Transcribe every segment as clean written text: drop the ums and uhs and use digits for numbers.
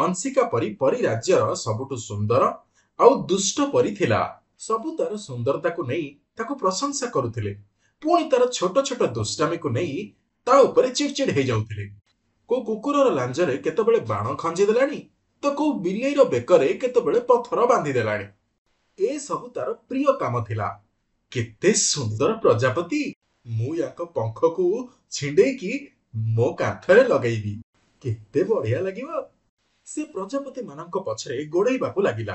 अंशिका परी परी राज्यर सबुठु सुंदर आउ दुष्ट परी थिला। सबु तार सुंदरता को नहीं ताको प्रशंसा करुथिले, पुणी तार छोट छोट दुष्टामी को नहीं ता उपरे चिड़चिड़ हे जाउथिले। को कुकुरर लांजरे केतेबेले बाण खंजी देलानी तो को बिलेईर बेकरे केतेबेले पथर बांधी देलानी। ए सबु तार प्रिय काम थिला। केते सुंदर प्रजापति, मु याक पंख को छिंडेई की मो कांथरे लगेइबी, केते बढ़िया लागिबो। से प्रजापति मानक पछरे गोड़ेइबाकू लागिला।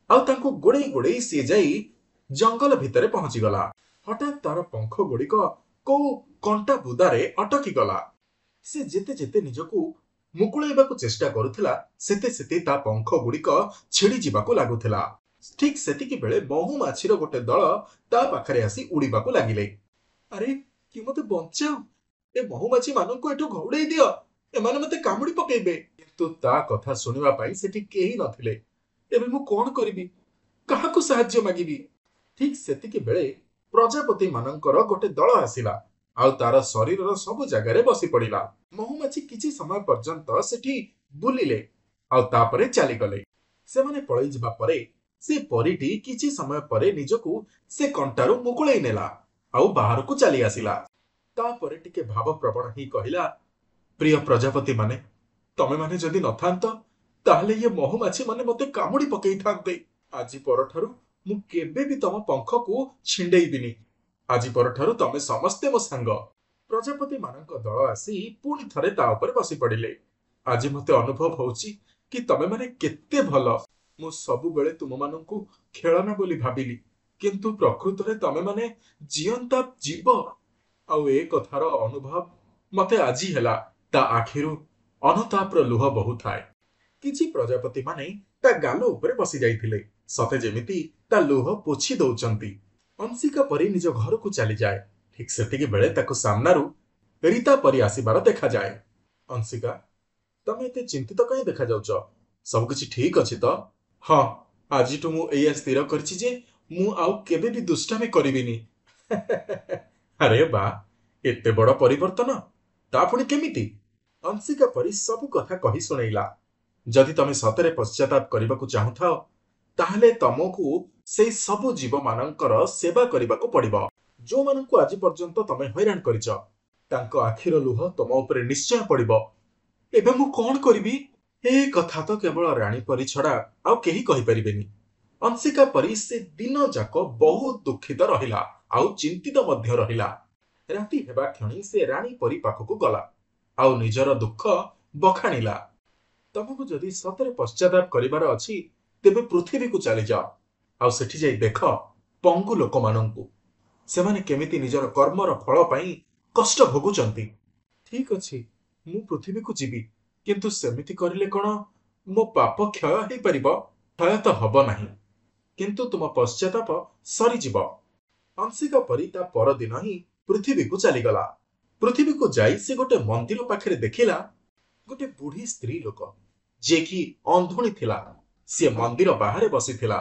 आउ तांको गोड़ेई गोड़ेई से जाई जंगल भितरे पहुंची गला। हठात तार पंख गुड़िक को कंटा बुदारे अटकी गला। से जेते जेते निजकू मुकुळेइबाकू चेष्टा करुथिला सेते सेते ता पंख गुड़िक छिड़ी जिबाकू लागुथिला। ठीक सेतिकी बेले महुमाछीर गोटे दल ता पाखरे आसी उड़ीबाकू लागिले। अरे कि मते बंचाओ, ए महुमाछी माननकू एठू घौड़ेई दियो, एमाने मते कामुड़ी पकेइबे। किंतु ता कथा सुनिबा पई सेठी केही नथिले। एबे मु कोन करिबी, काहाकू साहाय्य मागिबी। ठीक सेतिकी बेले प्रजापति मानकर गोटे दल आसिला आउ तार शरीरर सब जगारे बसी पड़िला। महुमाछी किछि समय पर्यंत सेठी बुलिले आउ तापरे चली गले। सेमाने पळई जिबा परे से परीटी किछि समय परे निजकू से कंटारू मुकुळेई नेला आउ बाहरकू चली आसिला। तापरे टिके भाव प्रवण ही कहिला, प्रिय प्रजापति माने, तमे माने जदि नथांत ताहले ये महुमाछी माने मते कामुड़ी पकेई थांते। आजि परठारु मु केबे भी तम पंख को छिंडेइबिनी। आजि परठारु तमे समस्ते मो सांग। प्रजापति मानक दल आसी पुणी थरे ता ऊपर बसी पड़िले। आजि मते अनुभव होउची कि तमे माने केते भलो। मु सबु बेले तुम माननकू खेळना बोली भाबिली, किंतु प्रकृत रे तमे माने जियंता जीव। आउ ए कथार अनुभव मते आजि हेला। ता आखिरु अनतापर लुह बहु थाए। किछि प्रजापति माने ता गालो ऊपर बसी जाइथिले, सते जेमिति ता लुह पोछि दउचंती। अंशिका परी निज घर को चली जाए। ठीक सेतिकी बेले ताको सामनारु रीता परी आसीबार देखा जाए। अंशिका, तमे एते चिंतित कहीं देखा जाउच? सब किछि ठीक अछि तो? हां, आजिटु मु एया स्थिर करछि जे मु आउ केबे भी दुष्टामी करिबिनी। अरे बा, एते बड़ परिवर्तन ता पुणी केमिति? अंशिका परी सब कथा कही सुनैला। जदि तमे सतरे पश्चाताप करबाकू चाहुथाओ ताहले तमकू से सबु जीव मानकर सेवा करबाकू पड़िबो जो मानकू आज पर्यंत तमे हैरान करिच। तांको आखिर लुह तम उपरे निश्चय पड़िबो। एबे मु कोन करिबी? ए कथा तो केवल रानी परी छड़ा आउ केही कहि परिबेनी। अंशिका परी से दिन जाक बहुत दुखित रहिला आउ चिंतित मध्य रहिला। राति हेबा क्षणी से रानी परी पाखकू गला आउ निजर दुख बखाणिला। तमकू जदि सतरे पश्चाताप करिबार अछि तेबे पृथ्वी को चली जाओ आउ सेठी जाई देख पंगु लोक माननकू सेमाने केमिति निजर कर्मर फल पई कष्ट भोगुचंती। ठीक अछि, मु पृथ्वी को जीवी, किंतु सेमिति करिले कोन मो पाप क्षय हे परिबो? क्षय तो हबो नाही, किंतु तुम पश्चाताप सरी जीव। अंशिका परी ता पर दिन ही पृथ्वी को चली गला। पृथ्वी को जाई से गोटे मंदिर पाखरे देखिला गोटे बुढ़ी स्त्री लोक जे कि अंधुणी थिला। से मंदिर बाहरे बसिथिला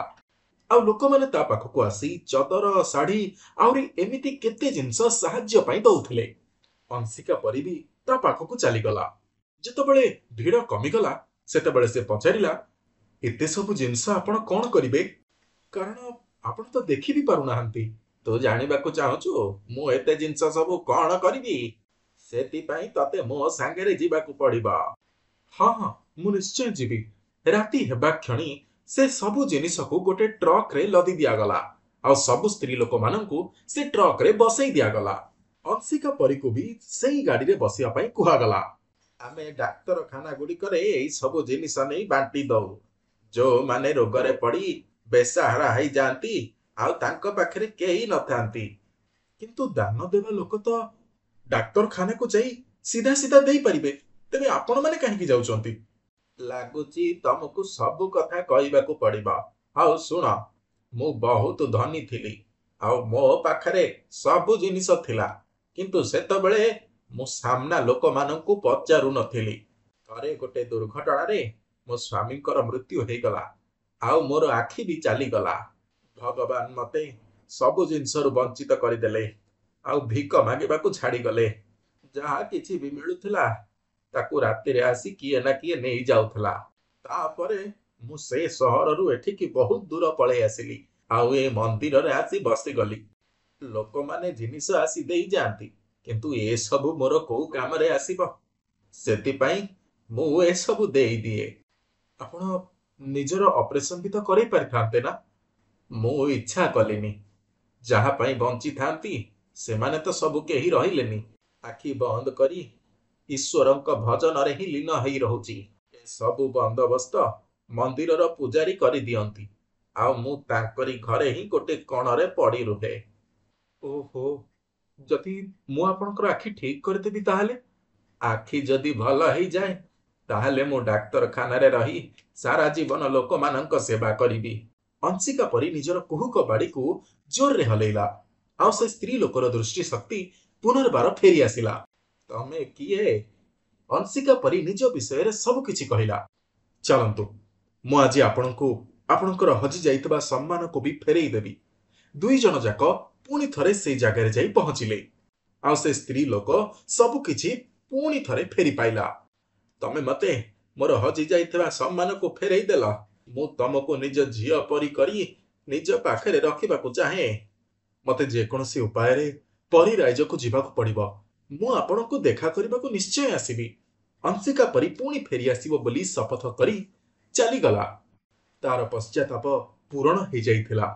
आउ लोक माने ता पाखकू आसी चदर साड़ी आउरी एमिति केते जिंस साहाय्य पई दउथिले। अंशिका परी भी ता पाखकू चली गला। जेतबेले भीड़ कमी गला सेतबेले से पचारिला, एते सब जिंस आपण कोन करिवे? कारण आपण तो देखि भी पारु नाहंती। तो जानिबाकू चाहूछु मु एते जिंस सब कोन करिवी? सेति पई तते मो सांगरे जीबाकू पड़िबा। हां हां, मु निश्चय जीवी। राति हेबा क्षणी से सबु जिनिस को गोटे ट्रक रे लदी दिया गला और सबु स्त्री लोक माननकू से ट्रक रे बसई दिया गला। अंशिका परी को भी सेही गाड़ी रे बसिया पई कुहा गला। आमे डाक्तरखाना गुडी करे एई सबु जिनिस नै बांटी दउ। जो माने रोग रे पड़ी बेसहारा हई जानती आउ तांको पाखरे केही नथांती, किंतु दान देवा लोक तो डाक्तरखाना को जाई सीधा सीधा देई परिबे। तेबे आपण माने काहेकि जाउचंती? लागुची तमकू सबु कथा कहिबाकू पड़िबा। आउ सुन, मु बहुत धनी थिली आउ मो पाखरे सबु जिनिस थिला, किंतु सेतबेले मु सामना लोक माननकू पचारु नथिली। थरे गोटे दुर्घटना रे मो स्वामींकर मृत्यु हे गला आउ मोर आखि भी चली गला। भगवान मते सबु जिनिसरु वंचित करिदेले आउ भिक मागिबाकू छाड़ी गले। जहा किछि भी मिलुथिला ताकू राति रे आसी किए ना किए नहीं जाउथला। ତାପରେ ମୁଁ ସେ ସହରରୁ ଏଠିକି ବହୁତ ଦୂର ପଳେଇ ଆସିଲି ଆଉ ଏ ମନ୍ଦିରରେ ଆସି ବସିଗଲି। ଲୋକମାନେ ଜିନିଷ ଆସି ଦେଇ ଯାଆନ୍ତି, କିନ୍ତୁ ଏସବୁ ମୋର କୋଉ କାମରେ ଆସିବ? ସେଥିପାଇଁ ମୁଁ ଏସବୁ ଦେଇଦିଏ। ଆପଣ ନିଜର ଅପରେସନ ବି ତ କରେଇ ପାରିଥାନ୍ତେ ନା? ମୁଁ ଇଚ୍ଛା କଲିନି। ଯାହା ପାଇଁ ବଞ୍ଚିଥାନ୍ତି ସେମାନେ ତ ସବୁ କେହି ରହିଲେନି। ଆଖି ବନ୍ଦ କରି ଈଶ୍ୱରଙ୍କ ଭଜନରେ ହିଁ ଲୀନ ହେଇ ରହୁଛି। ଏସବୁ ବନ୍ଦୋବସ୍ତ ମନ୍ଦିରର ପୂଜାରୀ କରିଦିଅନ୍ତି ଆଉ ମୁଁ ତାଙ୍କରି ଘରେ ହିଁ ଗୋଟେ କଣରେ ପଡ଼ି ରୁହେ। ଓହୋ, ଯଦି ମୁଁ ଆପଣଙ୍କର ଆଖି ଠିକ କରିଦେବି ତାହେଲେ? ଆଖି ଯଦି ଭଲ ହେଇଯାଏ ତାହେଲେ ମୁଁ ଡାକ୍ତରଖାନାରେ ରହି ସାରା ଜୀବନ ଲୋକମାନଙ୍କ ସେବା କରିବି। ଅଂଶିକା ପରି ନିଜର କୁହୁକ ବାଡ଼ିକୁ ଜୋରରେ ହଲେଇଲା ଆଉ ସେ ସ୍ତ୍ରୀ ଲୋକର ଦୃଷ୍ଟି ଶକ୍ତି ପୁନର୍ବାର ଫେରି ଆସିଲା। ତମେ କିଏ? ଅଂଶିକା ପରି ନିଜ ବିଷୟରେ ସବୁ କିଛି କହିଲା। ଚାଲନ୍ତୁ, ମୁଁ ଆଜି ଆପଣଙ୍କୁ ଆପଣଙ୍କର ହଜି ଯାଇଥିବା ସମ୍ମାନକୁ ବି ଫେରେଇ ଦେବି। ଦୁଇ ଜଣ ଯାକ ପୁଣି ଥରେ ସେଇ ଜାଗାରେ ଯାଇ ପହଞ୍ଚିଲେ ଆଉ ସେ ସ୍ତ୍ରୀ ଲୋକ ସବୁ କିଛି ପୁଣି ଥରେ ଫେରି ପାଇଲା। ତମେ ମତେ ମୋର ହଜି ଯାଇଥିବା ସମ୍ମାନକୁ ଫେରେଇ ଦେଲ। ମୁଁ ତମକୁ ନିଜ ଝିଅ ପରି କରି ନିଜ ପାଖରେ ରଖିବାକୁ ଚାହେଁ। ମତେ ଯେକୌଣସି ଉପାୟରେ ପରୀ ରାଜ୍ୟକୁ ଯିବାକୁ ପଡ଼ିବ। ମୁଁ ଆପଣଙ୍କୁ ଦେଖା କରିବାକୁ ନିଶ୍ଚୟ ଆସିବି। ଅଂଶିକା ପରି ପୁଣି ଫେରି ଆସିବ ବୋଲି ଶପଥ କରି ଚାଲିଗଲା। ତାର ପଶ୍ଚାତାପ ପୂରଣ ହେଇଯାଇଥିଲା।